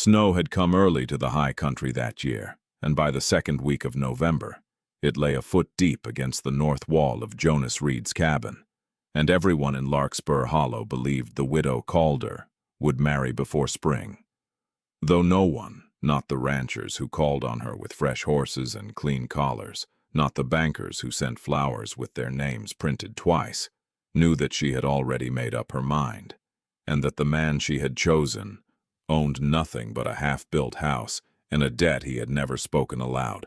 Snow had come early to the high country that year, and by the second week of November, it lay a foot deep against the north wall of Jonas Reed's cabin, and everyone in Larkspur Hollow believed the widow Calder would marry before spring. Though no one, not the ranchers who called on her with fresh horses and clean collars, not the bankers who sent flowers with their names printed twice, knew that she had already made up her mind, and that the man she had chosen owned nothing but a half-built house and a debt he had never spoken aloud.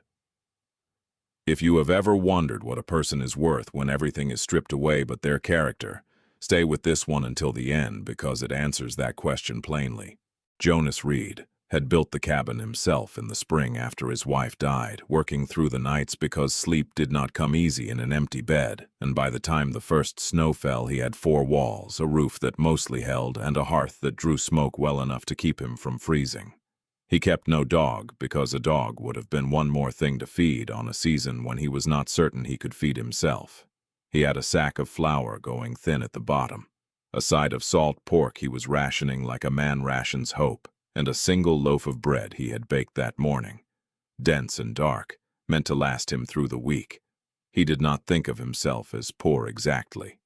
If you have ever wondered what a person is worth when everything is stripped away but their character, stay with this one until the end because it answers that question plainly. Jonas Reed had built the cabin himself in the spring after his wife died, working through the nights because sleep did not come easy in an empty bed, and by the time the first snow fell he had 4 walls, a roof that mostly held, and a hearth that drew smoke well enough to keep him from freezing. He kept no dog because a dog would have been one more thing to feed on a season when he was not certain he could feed himself. He had a sack of flour going thin at the bottom, a side of salt pork he was rationing like a man rations hope, and a single loaf of bread he had baked that morning, dense and dark, meant to last him through the week. He did not think of himself as poor exactly.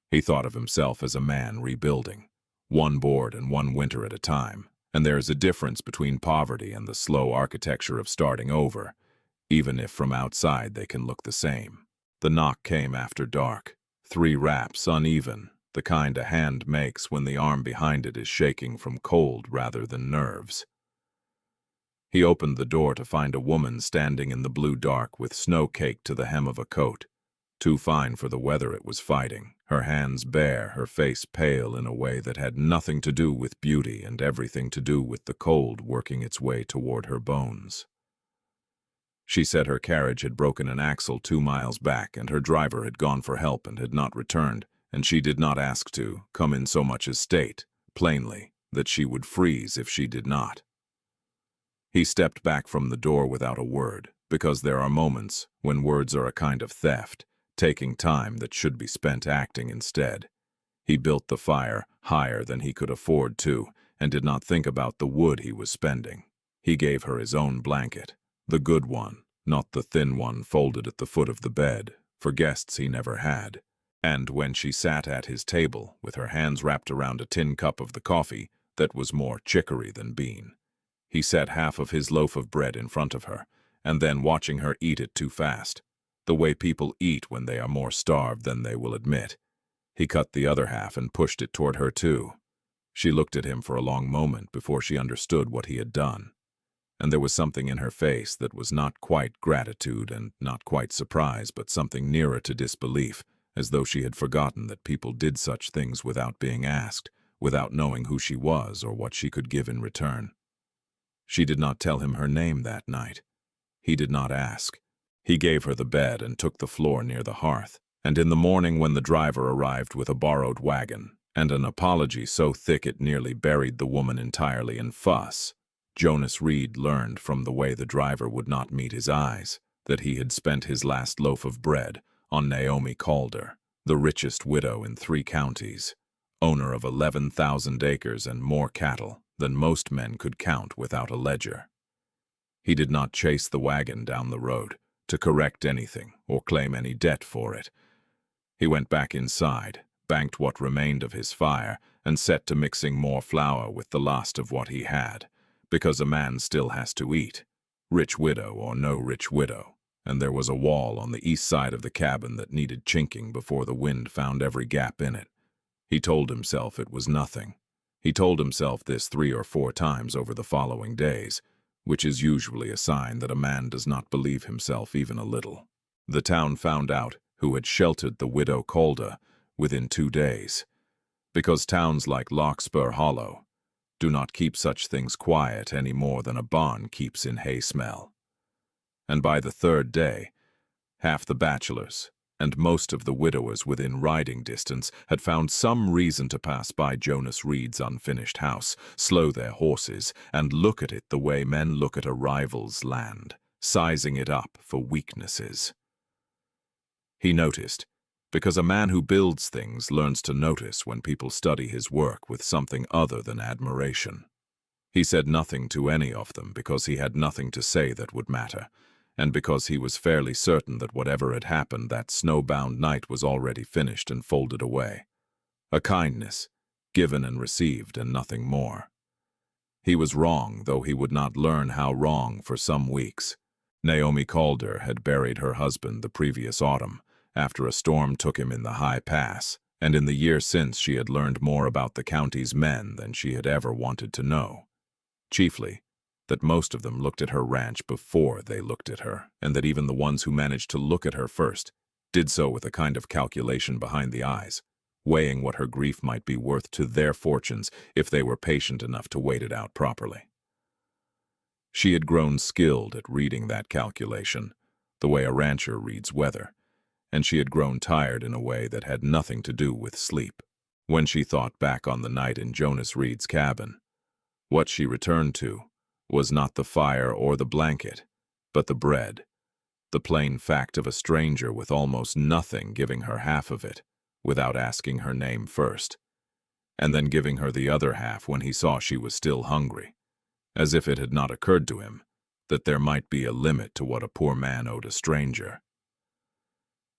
He thought of himself as a man rebuilding, one board and one winter at a time, and there is a difference between poverty and the slow architecture of starting over, even if from outside they can look the same. The knock came after dark, 3 raps, uneven, the kind a hand makes when the arm behind it is shaking from cold rather than nerves. He opened the door to find a woman standing in the blue dark with snow caked to the hem of a coat, too fine for the weather it was fighting, her hands bare, her face pale in a way that had nothing to do with beauty and everything to do with the cold working its way toward her bones. She said her carriage had broken an axle 2 miles back and her driver had gone for help and had not returned, and she did not ask to come in so much as state, plainly, that she would freeze if she did not. He stepped back from the door without a word, because there are moments when words are a kind of theft, taking time that should be spent acting instead. He built the fire higher than he could afford to, and did not think about the wood he was spending. He gave her his own blanket, the good one, not the thin one folded at the foot of the bed, for guests he never had. And when she sat at his table, with her hands wrapped around a tin cup of the coffee that was more chicory than bean, he set half of his loaf of bread in front of her, and then watching her eat it too fast, the way people eat when they are more starved than they will admit, he cut the other half and pushed it toward her too. She looked at him for a long moment before she understood what he had done, and there was something in her face that was not quite gratitude and not quite surprise, but something nearer to disbelief, as though she had forgotten that people did such things without being asked, without knowing who she was or what she could give in return. She did not tell him her name that night. He did not ask. He gave her the bed and took the floor near the hearth, and in the morning when the driver arrived with a borrowed wagon, and an apology so thick it nearly buried the woman entirely in fuss, Jonas Reed learned from the way the driver would not meet his eyes that he had spent his last loaf of bread on Naomi Calder, the richest widow in 3 counties, owner of 11,000 acres and more cattle than most men could count without a ledger. He did not chase the wagon down the road to correct anything or claim any debt for it. He went back inside, banked what remained of his fire, and set to mixing more flour with the last of what he had, because a man still has to eat, rich widow or no rich widow, and there was a wall on the east side of the cabin that needed chinking before the wind found every gap in it. He told himself it was nothing. He told himself this 3 or 4 times over the following days, which is usually a sign that a man does not believe himself even a little. The town found out who had sheltered the widow Calder within 2 days, because towns like Larkspur Hollow do not keep such things quiet any more than a barn keeps in hay smell. And by the 3rd day, half the bachelors and most of the widowers within riding distance had found some reason to pass by Jonas Reed's unfinished house, slow their horses, and look at it the way men look at a rival's land, sizing it up for weaknesses. He noticed, because a man who builds things learns to notice when people study his work with something other than admiration. He said nothing to any of them because he had nothing to say that would matter, and because he was fairly certain that whatever had happened that snowbound night was already finished and folded away. A kindness, given and received, and nothing more. He was wrong, though he would not learn how wrong for some weeks. Naomi Calder had buried her husband the previous autumn, after a storm took him in the high pass, and in the year since she had learned more about the county's men than she had ever wanted to know. Chiefly, that most of them looked at her ranch before they looked at her, and that even the ones who managed to look at her first did so with a kind of calculation behind the eyes, weighing what her grief might be worth to their fortunes if they were patient enough to wait it out properly. She had grown skilled at reading that calculation, the way a rancher reads weather, and she had grown tired in a way that had nothing to do with sleep. When she thought back on the night in Jonas Reed's cabin, what she returned to was not the fire or the blanket, but the bread, the plain fact of a stranger with almost nothing giving her half of it, without asking her name first, and then giving her the other half when he saw she was still hungry, as if it had not occurred to him that there might be a limit to what a poor man owed a stranger.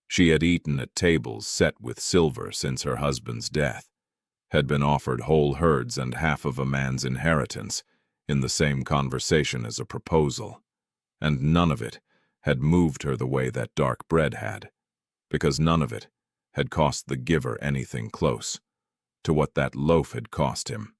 She had eaten at tables set with silver since her husband's death, had been offered whole herds and half of a man's inheritance in the same conversation as a proposal, and none of it had moved her the way that dark bread had, because none of it had cost the giver anything close to what that loaf had cost him.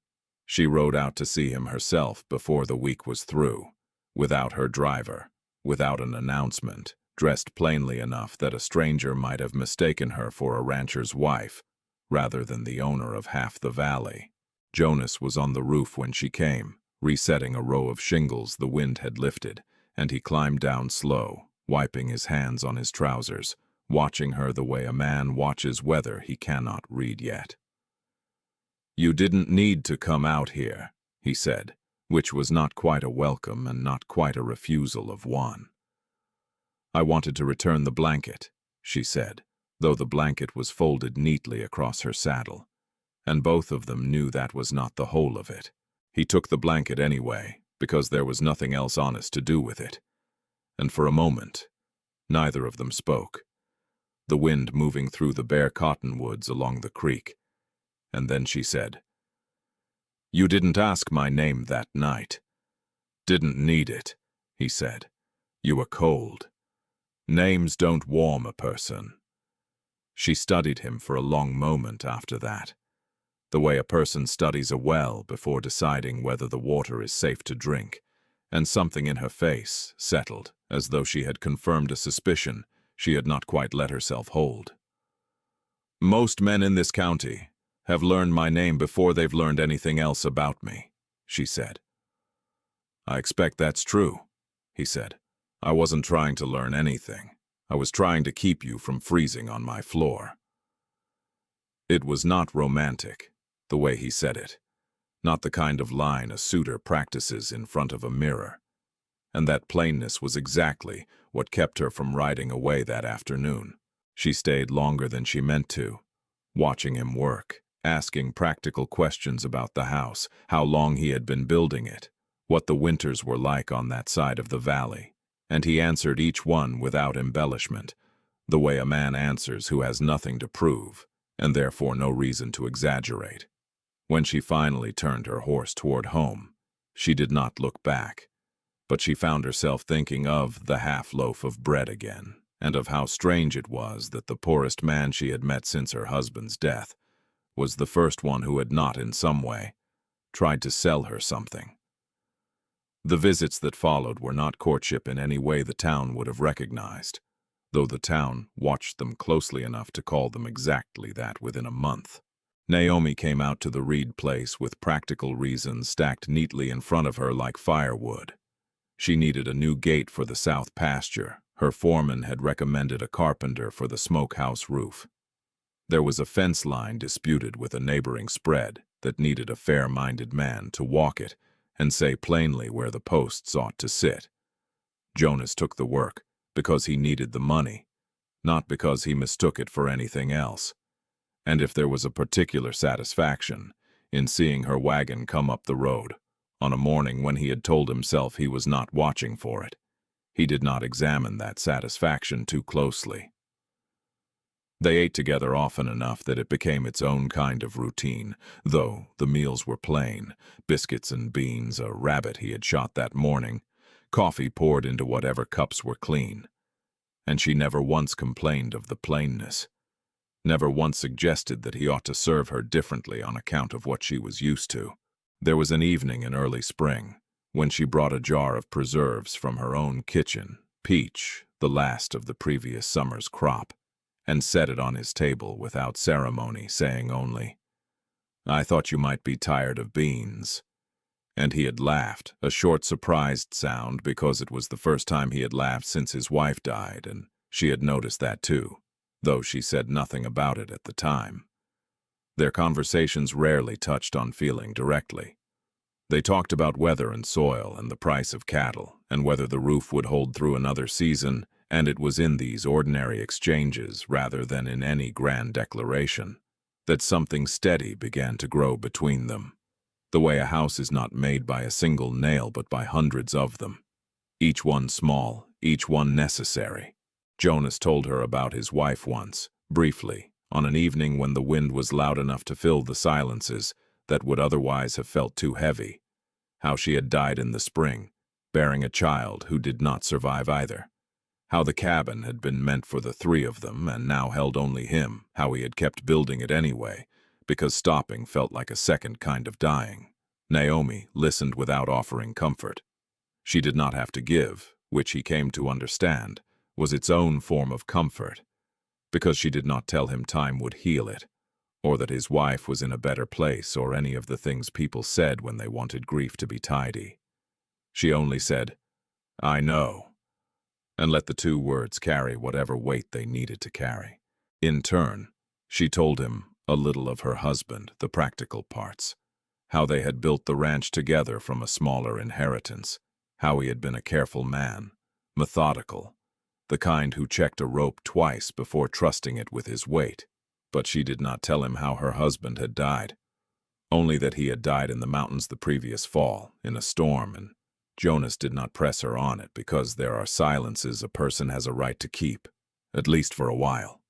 She rode out to see him herself before the week was through, without her driver, without an announcement, dressed plainly enough that a stranger might have mistaken her for a rancher's wife, rather than the owner of half the valley. Jonas was on the roof when she came, resetting a row of shingles the wind had lifted, and he climbed down slow, wiping his hands on his trousers, watching her the way a man watches weather he cannot read yet. "You didn't need to come out here," he said, which was not quite a welcome and not quite a refusal of one. "I wanted to return the blanket," she said, though the blanket was folded neatly across her saddle, and both of them knew that was not the whole of it. He took the blanket anyway, because there was nothing else honest to do with it, and for a moment, neither of them spoke, the wind moving through the bare cottonwoods along the creek, and then she said, "You didn't ask my name that night." "Didn't need it," he said. "You were cold. Names don't warm a person." She studied him for a long moment after that, the way a person studies a well before deciding whether the water is safe to drink, and something in her face settled, as though she had confirmed a suspicion she had not quite let herself hold. "Most men in this county have learned my name before they've learned anything else about me," she said. "I expect that's true," he said. "I wasn't trying to learn anything. I was trying to keep you from freezing on my floor." It was not romantic, the way he said it, not the kind of line a suitor practices in front of a mirror, and that plainness was exactly what kept her from riding away that afternoon. She stayed longer than she meant to, watching him work, asking practical questions about the house, how long he had been building it, what the winters were like on that side of the valley, and he answered each one without embellishment, the way a man answers who has nothing to prove, and therefore no reason to exaggerate. When she finally turned her horse toward home, she did not look back, but she found herself thinking of the half-loaf of bread again, and of how strange it was that the poorest man she had met since her husband's death was the first one who had not, in some way, tried to sell her something. The visits that followed were not courtship in any way the town would have recognized, though the town watched them closely enough to call them exactly that within a month. Naomi came out to the Reed place with practical reasons stacked neatly in front of her like firewood. She needed a new gate for the south pasture. Her foreman had recommended a carpenter for the smokehouse roof. There was a fence line disputed with a neighboring spread that needed a fair-minded man to walk it and say plainly where the posts ought to sit. Jonas took the work because he needed the money, not because he mistook it for anything else. And if there was a particular satisfaction in seeing her wagon come up the road, on a morning when he had told himself he was not watching for it. He did not examine that satisfaction too closely. They ate together often enough that it became its own kind of routine, though the meals were plain: biscuits and beans, a rabbit he had shot that morning, coffee poured into whatever cups were clean. And she never once complained of the plainness, never once suggested that he ought to serve her differently on account of what she was used to. There was an evening in early spring when she brought a jar of preserves from her own kitchen, peach, the last of the previous summer's crop, and set it on his table without ceremony, saying only, "I thought you might be tired of beans." And he had laughed, a short surprised sound, because it was the first time he had laughed since his wife died, and she had noticed that too, though she said nothing about it at the time. Their conversations rarely touched on feeling directly. They talked about weather and soil and the price of cattle, and whether the roof would hold through another season, and it was in these ordinary exchanges, rather than in any grand declaration, that something steady began to grow between them. The way a house is not made by a single nail but by hundreds of them, each one small, each one necessary. Jonas told her about his wife once, briefly, on an evening when the wind was loud enough to fill the silences that would otherwise have felt too heavy, how she had died in the spring, bearing a child who did not survive either, how the cabin had been meant for the three of them and now held only him, how he had kept building it anyway, because stopping felt like a second kind of dying. Naomi listened without offering comfort. She did not have to give, which he came to understand was its own form of comfort, because she did not tell him time would heal it, or that his wife was in a better place, or any of the things people said when they wanted grief to be tidy. She only said, "I know," and let the two words carry whatever weight they needed to carry. In turn, she told him a little of her husband, the practical parts, how they had built the ranch together from a smaller inheritance, how he had been a careful man, methodical, the kind who checked a rope twice before trusting it with his weight. But she did not tell him how her husband had died, only that he had died in the mountains the previous fall, in a storm, and Jonas did not press her on it because there are silences a person has a right to keep, at least for a while.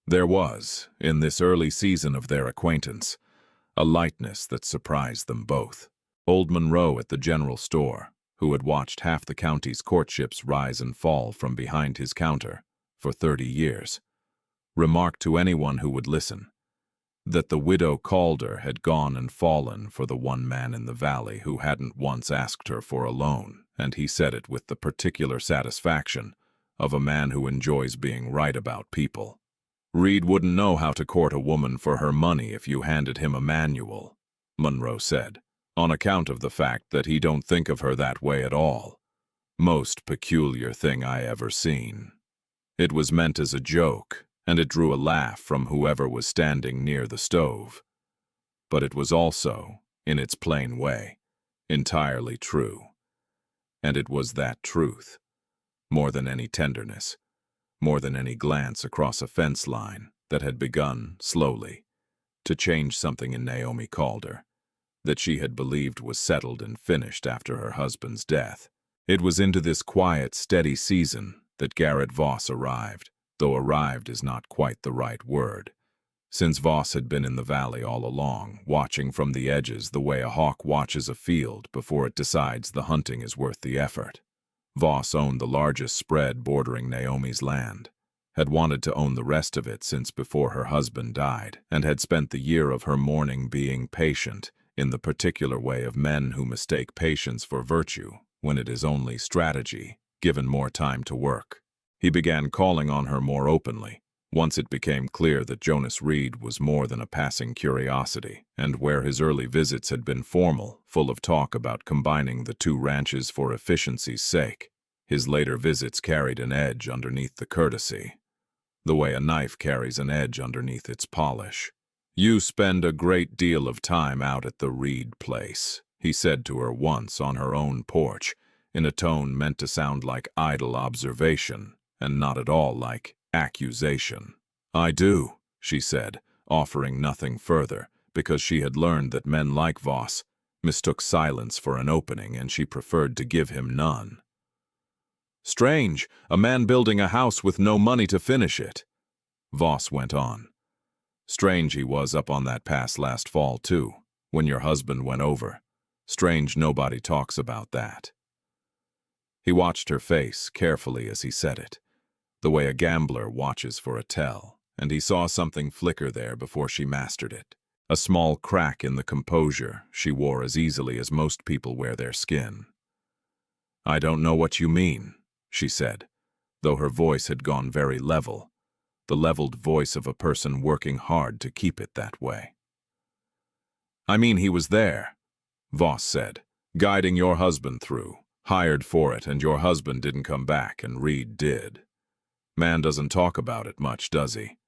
There was, in this early season of their acquaintance, a lightness that surprised them both. Old Monroe at the general store, who had watched half the county's courtships rise and fall from behind his counter for 30 years, remarked to anyone who would listen that the widow Calder had gone and fallen for the one man in the valley who hadn't once asked her for a loan, and he said it with the particular satisfaction of a man who enjoys being right about people. "Reed wouldn't know how to court a woman for her money if you handed him a manual," Monroe said, "on account of the fact that he don't think of her that way at all. Most peculiar thing I ever seen." It was meant as a joke, and it drew a laugh from whoever was standing near the stove. But it was also, in its plain way, entirely true. And it was that truth, more than any tenderness, more than any glance across a fence line, that had begun, slowly, to change something in Naomi Calder, that she had believed was settled and finished after her husband's death. It was into this quiet, steady season that Garrett Voss arrived, though arrived is not quite the right word, since Voss had been in the valley all along, watching from the edges the way a hawk watches a field before it decides the hunting is worth the effort. Voss owned the largest spread bordering Naomi's land, had wanted to own the rest of it since before her husband died, and had spent the year of her mourning being patient in the particular way of men who mistake patience for virtue when it is only strategy, given more time to work. He began calling on her more openly, once it became clear that Jonas Reed was more than a passing curiosity, and where his early visits had been formal, full of talk about combining the two ranches for efficiency's sake, his later visits carried an edge underneath the courtesy, the way a knife carries an edge underneath its polish. "You spend a great deal of time out at the Reed place," he said to her once on her own porch, in a tone meant to sound like idle observation, and not at all like accusation. "I do," she said, offering nothing further, because she had learned that men like Voss, mistook silence for an opening, and she preferred to give him none. "Strange, a man building a house with no money to finish it," Voss went on. "Strange he was up on that pass last fall, too, when your husband went over. Strange nobody talks about that." He watched her face carefully as he said it, the way a gambler watches for a tell, and he saw something flicker there before she mastered it. A small crack in the composure she wore as easily as most people wear their skin. "I don't know what you mean," she said, though her voice had gone very level, the leveled voice of a person working hard to keep it that way. "I mean he was there," Voss said, "guiding your husband through, hired for it, and your husband didn't come back, and Reed did. Man doesn't talk about it much, does he?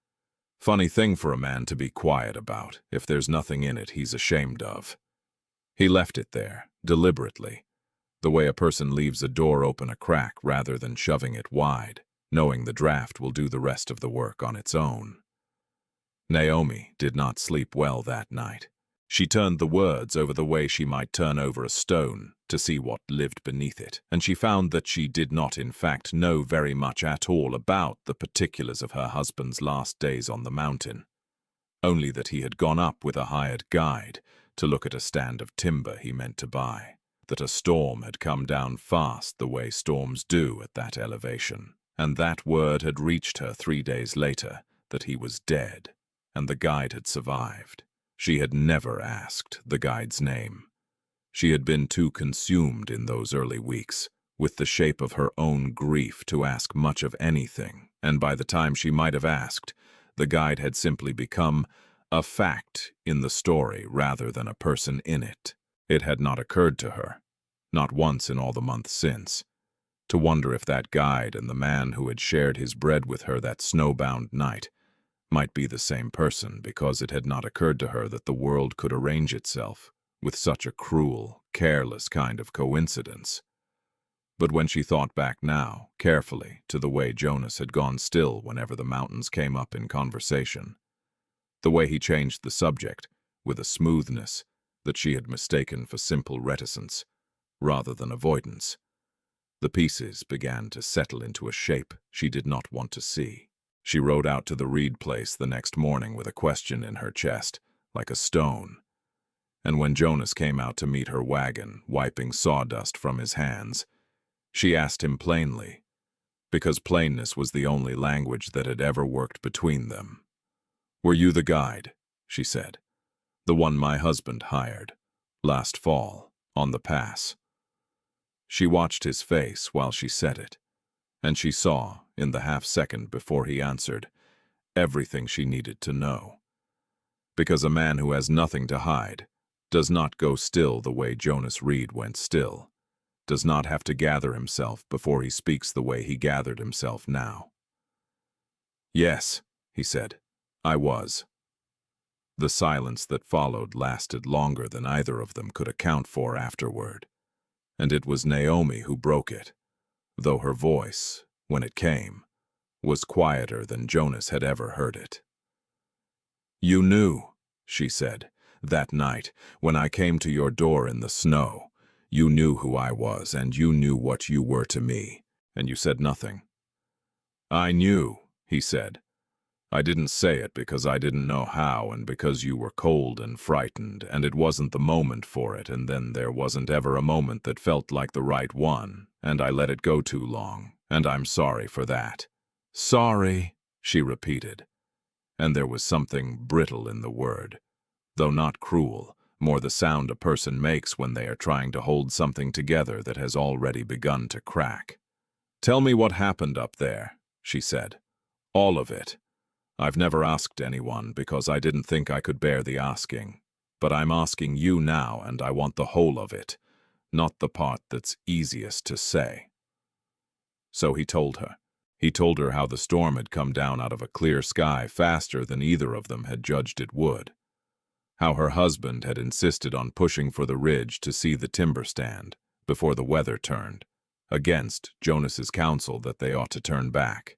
Funny thing for a man to be quiet about, if there's nothing in it he's ashamed of. He left it there, deliberately, the way a person leaves a door open a crack rather than shoving it wide, knowing the draft will do the rest of the work on its own." Naomi did not sleep well that night. She turned the words over the way she might turn over a stone to see what lived beneath it, and she found that she did not in fact know very much at all about the particulars of her husband's last days on the mountain, only that he had gone up with a hired guide to look at a stand of timber he meant to buy, that a storm had come down fast the way storms do at that elevation, and that word had reached her 3 days later that he was dead, and the guide had survived. She had never asked the guide's name. She had been too consumed in those early weeks with the shape of her own grief to ask much of anything, and by the time she might have asked, the guide had simply become a fact in the story rather than a person in it. It had not occurred to her, not once in all the months since, to wonder if that guide and the man who had shared his bread with her that snowbound night might be the same person, because it had not occurred to her that the world could arrange itself with such a cruel, careless kind of coincidence. But when she thought back now, carefully, to the way Jonas had gone still whenever the mountains came up in conversation, the way he changed the subject with a smoothness that she had mistaken for simple reticence rather than avoidance, the pieces began to settle into a shape she did not want to see. She rode out to the Reed place the next morning with a question in her chest, like a stone. And when Jonas came out to meet her wagon, wiping sawdust from his hands, she asked him plainly, because plainness was the only language that had ever worked between them. "Were you the guide?" she said. "The one my husband hired, last fall, on the pass?" She watched his face while she said it, and she saw, in the half-second before he answered, everything she needed to know. Because a man who has nothing to hide does not go still the way Jonas Reed went still, does not have to gather himself before he speaks the way he gathered himself now. "Yes," he said, "I was." The silence that followed lasted longer than either of them could account for afterward, and it was Naomi who broke it, though her voice, when it came, was quieter than Jonas had ever heard it. "You knew," she said, "that night, when I came to your door in the snow. You knew who I was, and you knew what you were to me, and you said nothing." "I knew," he said. "I didn't say it because I didn't know how, and because you were cold and frightened, and it wasn't the moment for it, and then there wasn't ever a moment that felt like the right one, and I let it go too long, and I'm sorry for that." "Sorry," she repeated, and there was something brittle in the word, though not cruel, more the sound a person makes when they are trying to hold something together that has already begun to crack. "Tell me what happened up there," she said. "All of it. I've never asked anyone because I didn't think I could bear the asking, but I'm asking you now, and I want the whole of it, not the part that's easiest to say." So he told her. He told her how the storm had come down out of a clear sky faster than either of them had judged it would, how her husband had insisted on pushing for the ridge to see the timber stand before the weather turned, against Jonas's counsel that they ought to turn back,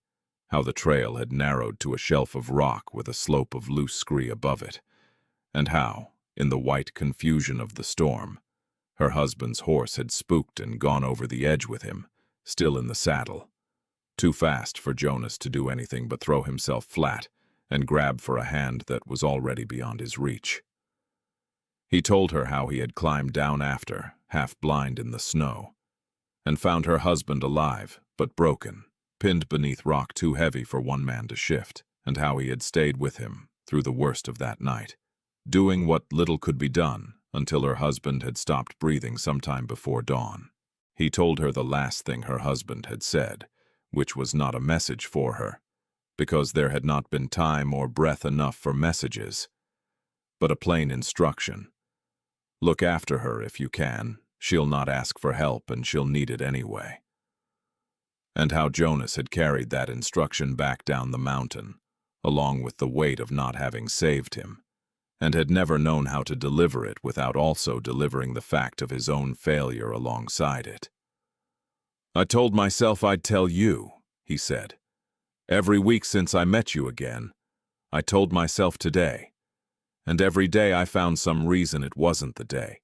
how the trail had narrowed to a shelf of rock with a slope of loose scree above it, and how, in the white confusion of the storm, Her husband's horse had spooked and gone over the edge with him, still in the saddle. Too fast for Jonas to do anything but throw himself flat and grab for a hand that was already beyond his reach. He told her how he had climbed down after, half blind in the snow, and found her husband alive, but broken, pinned beneath rock too heavy for one man to shift, and how he had stayed with him through the worst of that night, doing what little could be done until her husband had stopped breathing sometime before dawn. He told her the last thing her husband had said, which was not a message for her, because there had not been time or breath enough for messages, but a plain instruction. Look after her if you can. She'll not ask for help and she'll need it anyway. And how Jonas had carried that instruction back down the mountain, along with the weight of not having saved him, and had never known how to deliver it without also delivering the fact of his own failure alongside it. "I told myself I'd tell you," he said. "Every week since I met you again, I told myself today. And every day I found some reason it wasn't the day.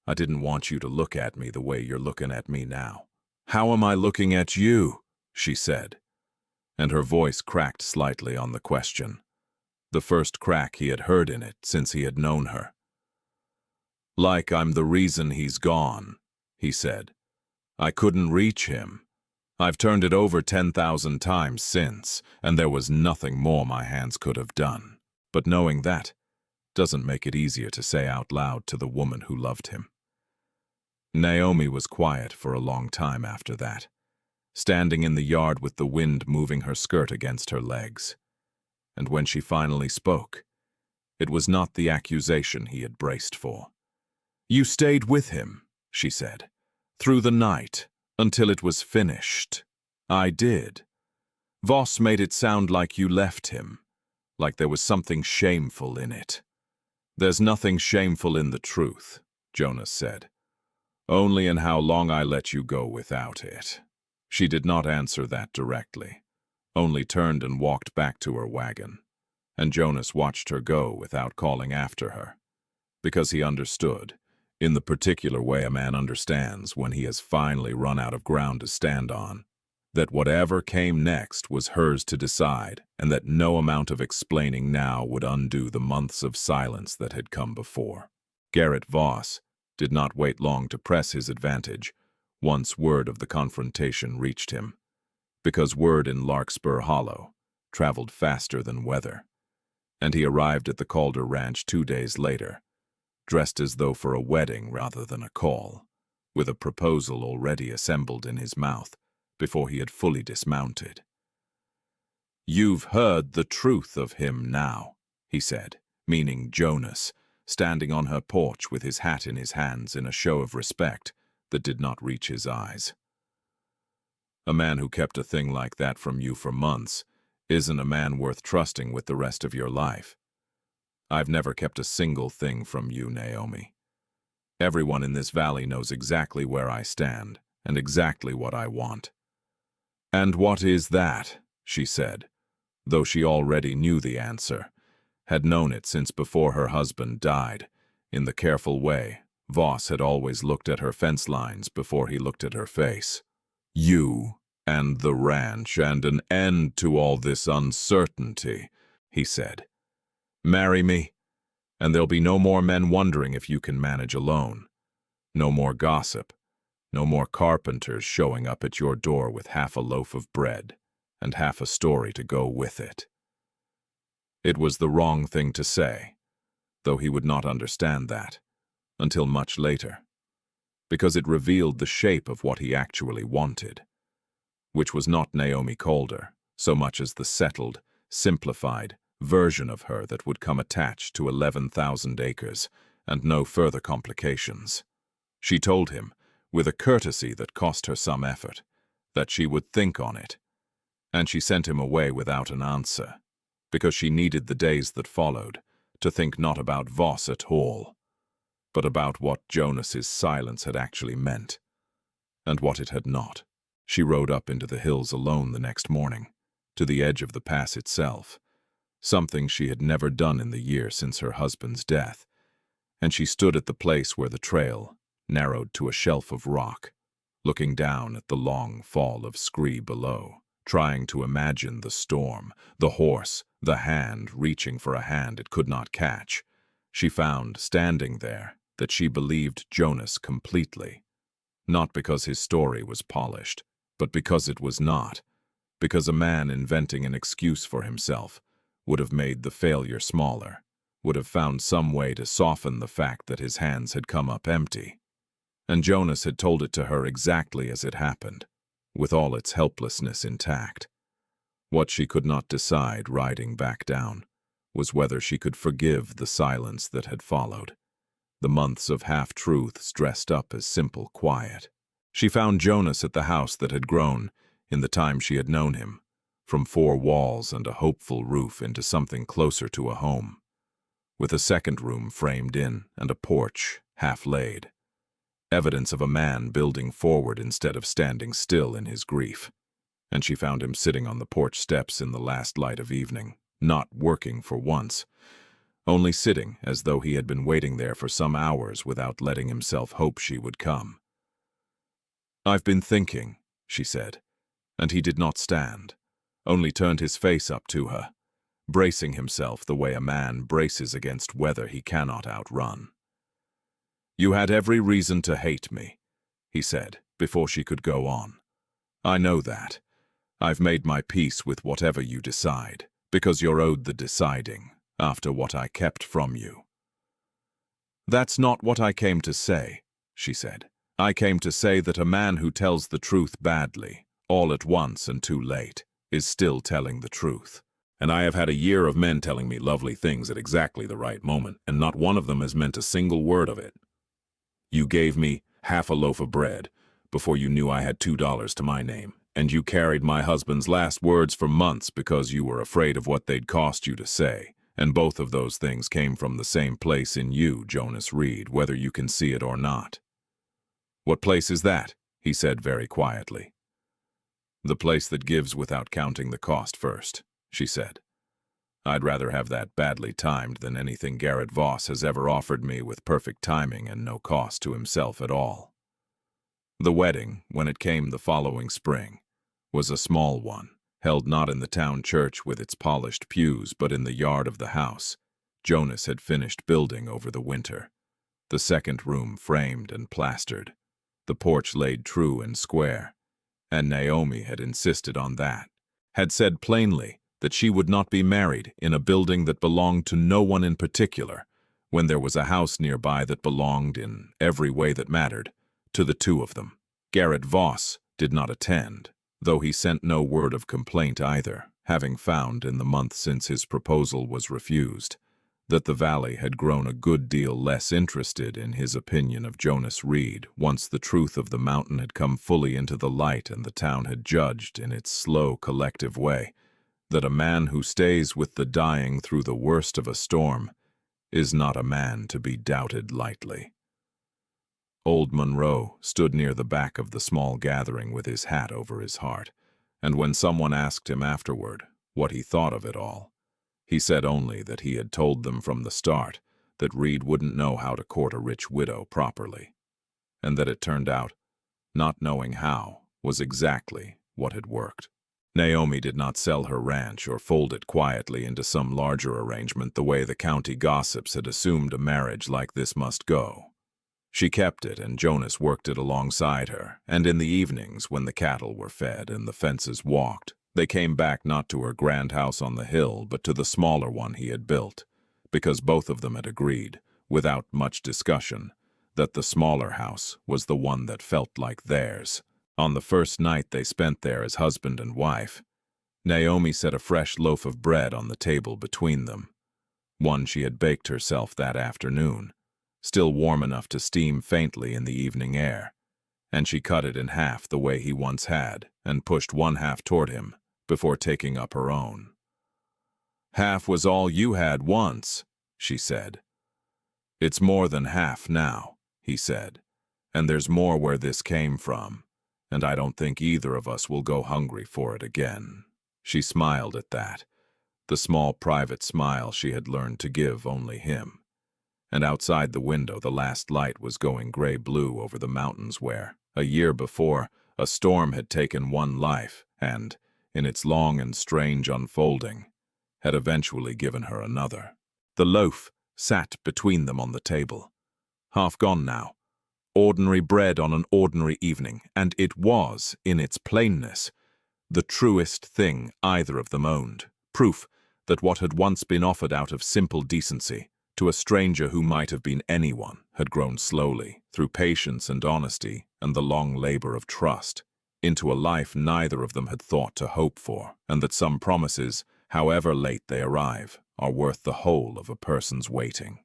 I didn't want you to look at me the way you're looking at me now." "How am I looking at you?" she said, and her voice cracked slightly on the question, the first crack he had heard in it since he had known her. "Like I'm the reason he's gone," he said. "I couldn't reach him. I've turned it over 10,000 times since, and there was nothing more my hands could have done. But knowing that doesn't make it easier to say out loud to the woman who loved him." Naomi was quiet for a long time after that, standing in the yard with the wind moving her skirt against her legs. And when she finally spoke, it was not the accusation he had braced for. "You stayed with him," she said, "through the night, until it was finished." "I did. Voss made it sound like you left him, like there was something shameful in it." "There's nothing shameful in the truth," Jonas said. "Only in how long I let you go without it." She did not answer that directly, only turned and walked back to her wagon, and Jonas watched her go without calling after her, because he understood, in the particular way a man understands when he has finally run out of ground to stand on, that whatever came next was hers to decide, and that no amount of explaining now would undo the months of silence that had come before. Garrett Voss did not wait long to press his advantage, once word of the confrontation reached him, because word in Larkspur Hollow traveled faster than weather, and he arrived at the Calder Ranch 2 days later, dressed as though for a wedding rather than a call, with a proposal already assembled in his mouth before he had fully dismounted. "You've heard the truth of him now," he said, meaning Jonas, standing on her porch with his hat in his hands in a show of respect that did not reach his eyes. "A man who kept a thing like that from you for months isn't a man worth trusting with the rest of your life. I've never kept a single thing from you, Naomi. Everyone in this valley knows exactly where I stand and exactly what I want." "And what is that?" she said, though she already knew the answer, had known it since before her husband died. In the careful way Voss had always looked at her fence lines before he looked at her face. "You and the ranch and an end to all this uncertainty," he said. "Marry me, and there'll be no more men wondering if you can manage alone. No more gossip, no more carpenters showing up at your door with half a loaf of bread and half a story to go with it." It was the wrong thing to say, though he would not understand that until much later, because it revealed the shape of what he actually wanted, which was not Naomi Calder so much as the settled, simplified version of her that would come attached to 11,000 acres and no further complications. She told him, with a courtesy that cost her some effort, that she would think on it, and she sent him away without an answer, because she needed the days that followed to think not about Voss at all, but about what Jonas's silence had actually meant, and what it had not. She rode up into the hills alone the next morning, to the edge of the pass itself, something she had never done in the year since her husband's death, and she stood at the place where the trail, narrowed to a shelf of rock, looking down at the long fall of scree below, trying to imagine the storm, the horse, the hand reaching for a hand it could not catch. She found, standing there, that she believed Jonas completely. Not because his story was polished, but because it was not. Because a man inventing an excuse for himself would have made the failure smaller, would have found some way to soften the fact that his hands had come up empty. And Jonas had told it to her exactly as it happened, with all its helplessness intact. What she could not decide, riding back down, was whether she could forgive the silence that had followed, the months of half-truths dressed up as simple quiet. She found Jonas at the house that had grown, in the time she had known him, from 4 walls and a hopeful roof into something closer to a home, with a second room framed in and a porch half laid. Evidence of a man building forward instead of standing still in his grief. And she found him sitting on the porch steps in the last light of evening, not working for once, only sitting as though he had been waiting there for some hours without letting himself hope she would come. "I've been thinking," she said, and he did not stand, only turned his face up to her, bracing himself the way a man braces against weather he cannot outrun. "You had every reason to hate me," he said, before she could go on. "I know that. I've made my peace with whatever you decide, because you're owed the deciding, after what I kept from you." "That's not what I came to say," she said. "I came to say that a man who tells the truth badly, all at once and too late, is still telling the truth. And I have had a year of men telling me lovely things at exactly the right moment, and not one of them has meant a single word of it. You gave me half a loaf of bread before you knew I had $2 to my name, and you carried my husband's last words for months because you were afraid of what they'd cost you to say, and both of those things came from the same place in you, Jonas Reed, whether you can see it or not." "What place is that?" he said very quietly. "The place that gives without counting the cost first," she said. "I'd rather have that badly timed than anything Garrett Voss has ever offered me with perfect timing and no cost to himself at all." The wedding, when it came the following spring, was a small one, held not in the town church with its polished pews, but in the yard of the house Jonas had finished building over the winter. The second room framed and plastered, the porch laid true and square, and Naomi had insisted on that, had said plainly that she would not be married in a building that belonged to no one in particular, when there was a house nearby that belonged, in every way that mattered, to the two of them. Garrett Voss did not attend, though he sent no word of complaint either, having found, in the month since his proposal was refused, that the valley had grown a good deal less interested in his opinion of Jonas Reed once the truth of the mountain had come fully into the light and the town had judged, in its slow collective way, that a man who stays with the dying through the worst of a storm is not a man to be doubted lightly. Old Monroe stood near the back of the small gathering with his hat over his heart, and when someone asked him afterward what he thought of it all, he said only that he had told them from the start that Reed wouldn't know how to court a rich widow properly, and that it turned out, not knowing how, was exactly what had worked. Naomi did not sell her ranch or fold it quietly into some larger arrangement the way the county gossips had assumed a marriage like this must go. She kept it, and Jonas worked it alongside her, and in the evenings, when the cattle were fed and the fences walked, they came back not to her grand house on the hill, but to the smaller one he had built, because both of them had agreed, without much discussion, that the smaller house was the one that felt like theirs. On the first night they spent there as husband and wife, Naomi set a fresh loaf of bread on the table between them, one she had baked herself that afternoon, still warm enough to steam faintly in the evening air, and she cut it in half the way he once had, and pushed one half toward him, before taking up her own. "Half was all you had once," she said. "It's more than half now," he said, "and there's more where this came from, and I don't think either of us will go hungry for it again." She smiled at that, the small private smile she had learned to give only him, and outside the window the last light was going gray-blue over the mountains where, a year before, a storm had taken one life and, in its long and strange unfolding, had eventually given her another. The loaf sat between them on the table. Half gone now. Ordinary bread on an ordinary evening, and it was, in its plainness, the truest thing either of them owned. Proof that what had once been offered out of simple decency, to a stranger who might have been anyone, had grown slowly, through patience and honesty and the long labor of trust, into a life neither of them had thought to hope for, and that some promises, however late they arrive, are worth the whole of a person's waiting.